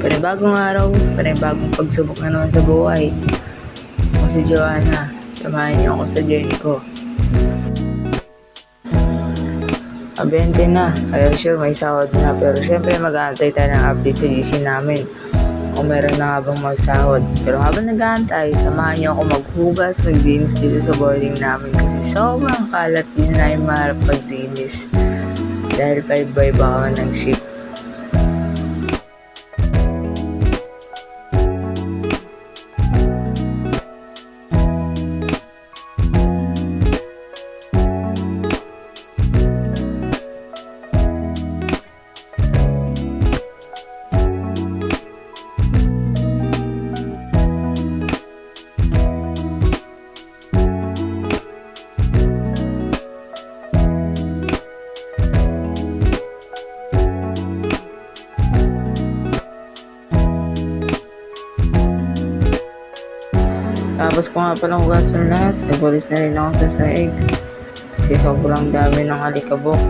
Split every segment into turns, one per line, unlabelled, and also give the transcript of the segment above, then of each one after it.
Panibagong araw, panibagong pagsubok na naman sa buhay. Ako si Joanna, samahan niyo ako sa journey ko. Abente na, kaya sure may sahod na, pero syempre mag-aantay tayo ng update sa GC namin kung meron na nga bang magsahod. Pero habang nag-aantay, samahan niyo ako maghugas, magdinis dito sa boarding namin kasi sobrang kalat, din na yung maharap magdinis dahil 5x bawa ng ship. Tapos ko nga palang hugasan lahat, nagulis na rin ako sa saig kasi sobrang dami ng alikabok.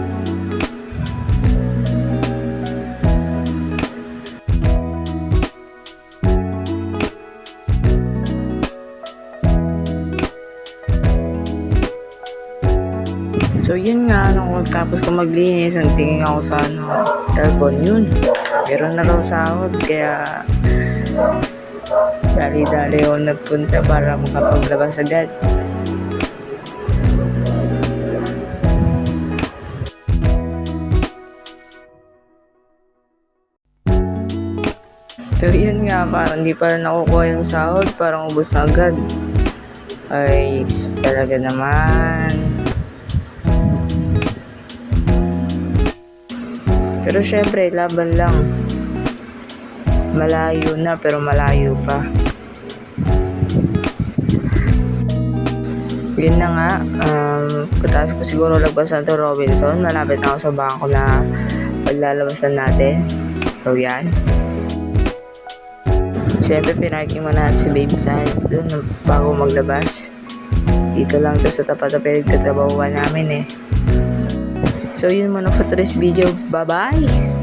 So yun nga, tapos ko maglinis, ang tingin ako sa cellphone, yun meron na raw sahod, kaya dali-dali ako nagpunta para makapaglabas agad. So yun nga, parang di pa nakukuha yung sahod, parang ubos na agad. Ay, talaga naman. Pero syempre, laban lang. Malayo na, pero malayo pa. Yun na nga, pagkatapos ko siguro lagpasan to Robinson, malapit na ako sa bangko na paglalabasan natin. So yan. Siyempre, pinarking mo natin si Baby Science doon bago maglabas. Dito lang to sa tapat na pinagtatrabahuan namin eh. So yun muna for today's video. Bye-bye!